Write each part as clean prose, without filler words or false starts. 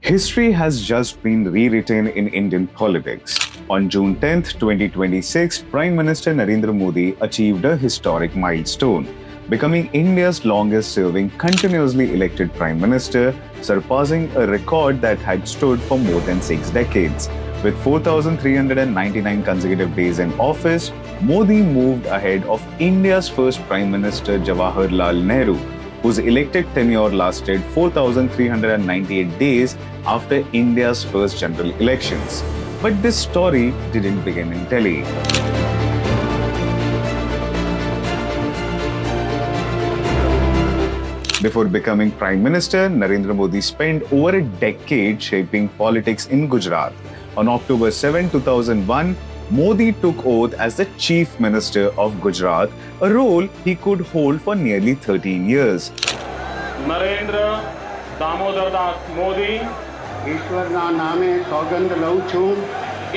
History has just been rewritten in Indian politics. On June 10, 2026, Prime Minister Narendra Modi achieved a historic milestone, becoming India's longest-serving continuously elected Prime Minister, surpassing a record that had stood for more than 6 decades. With 4,399 consecutive days in office, Modi moved ahead of India's first Prime Minister Jawaharlal Nehru, whose elected tenure lasted 4,398 days after India's first general elections. But this story didn't begin in Delhi. Before becoming Prime Minister, Narendra Modi spent over a decade shaping politics in Gujarat. On October 7, 2001, Modi took oath as the Chief Minister of Gujarat, a role he could hold for nearly 13 years. Narendra Damodar Das Modi ઈશ્વરના નામે સોગંદ લઉં છું.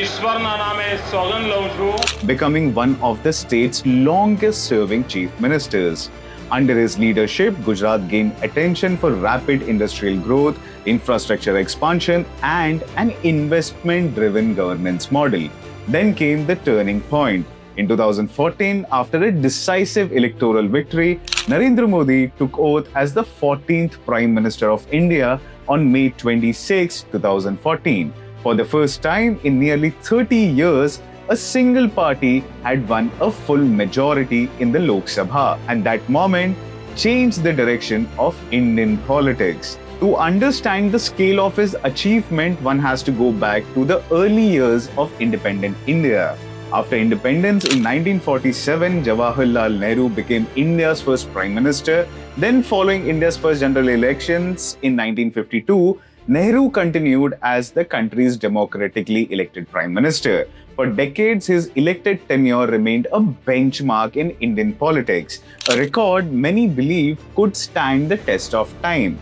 ઈશ્વરના નામે સોગંદ લઉં છું. Becoming one of the state's longest-serving chief ministers. Under his leadership, Gujarat gained attention for rapid industrial growth, infrastructure expansion, and an investment-driven governance model. Then came the turning point. In 2014, after a decisive electoral victory, Narendra Modi took oath as the 14th Prime Minister of India on May 26, 2014. For the first time in nearly 30 years, a single party had won a full majority in the Lok Sabha, and that moment changed the direction of Indian politics. To understand the scale of his achievement, one has to go back to the early years of independent India. After independence in 1947, Jawaharlal Nehru became India's first Prime Minister. Then, following India's first general elections in 1952, Nehru continued as the country's democratically elected Prime Minister. For decades, his elected tenure remained a benchmark in Indian politics, a record many believe could stand the test of time.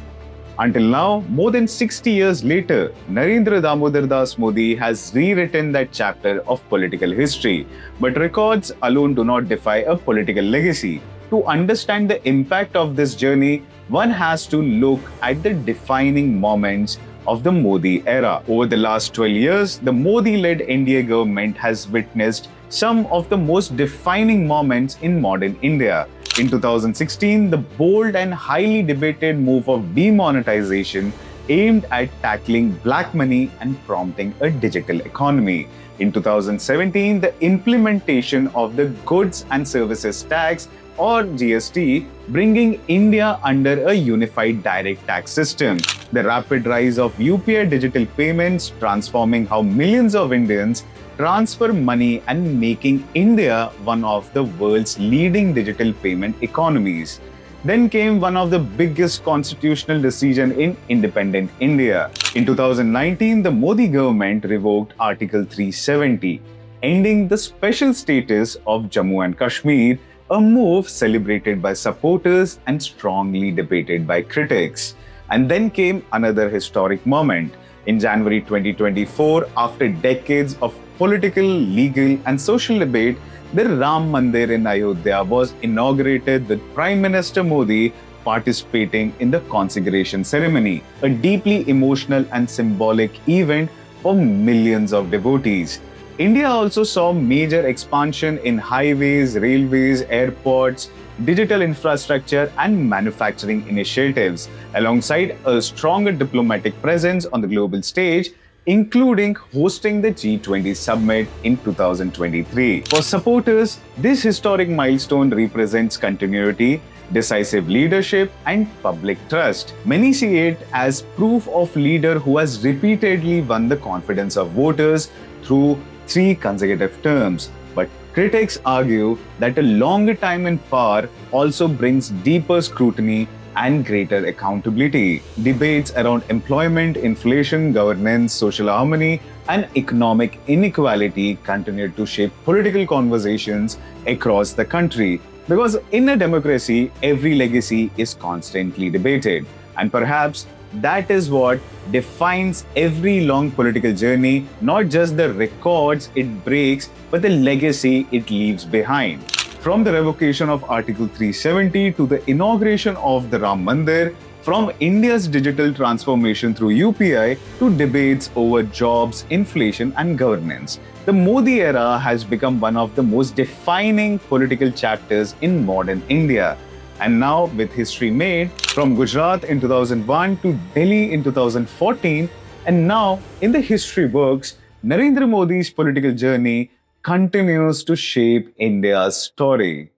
Until now, more than 60 years later, Narendra Damodar Das Modi has rewritten that chapter of political history. But records alone do not defy a political legacy. To understand the impact of this journey, one has to look at the defining moments of the Modi era. Over the last 12 years, the Modi-led NDA government has witnessed some of the most defining moments in modern India. In 2016, the bold and highly debated move of demonetization aimed at tackling black money and prompting a digital economy. In 2017, the implementation of the Goods and Services Tax or GST, bringing India under a unified direct tax system. The rapid rise of UPI digital payments, transforming how millions of Indians transfer money and making India one of the world's leading digital payment economies. Then came one of the biggest constitutional decisions in independent India. In 2019, the Modi government revoked Article 370, ending the special status of Jammu and Kashmir, a move celebrated by supporters and strongly debated by critics. And then came another historic moment. In January 2024, after decades of political, legal, and social debate, the Ram Mandir in Ayodhya was inaugurated with Prime Minister Modi participating in the consecration ceremony, a deeply emotional and symbolic event for millions of devotees. India also saw major expansion in highways, railways, airports, digital infrastructure, and manufacturing initiatives, alongside a stronger diplomatic presence on the global stage, including hosting the G20 summit in 2023. For supporters, this historic milestone represents continuity, decisive leadership, and public trust. Many see it as proof of a leader who has repeatedly won the confidence of voters through 3 consecutive terms. But critics argue that a longer time in power also brings deeper scrutiny and greater accountability. Debates around employment, inflation, governance, social harmony, and economic inequality continue to shape political conversations across the country. Because in a democracy, every legacy is constantly debated. And perhaps that is what defines every long political journey, not just the records it breaks, but the legacy it leaves behind. From the revocation of Article 370 to the inauguration of the Ram Mandir, From India's digital transformation through UPI to debates over jobs, inflation, and governance, the Modi era has become one of the most defining political chapters in modern India. And now, with history made from Gujarat in 2001 to Delhi in 2014, and now in the history books, Narendra Modi's political journey continues to shape India's story.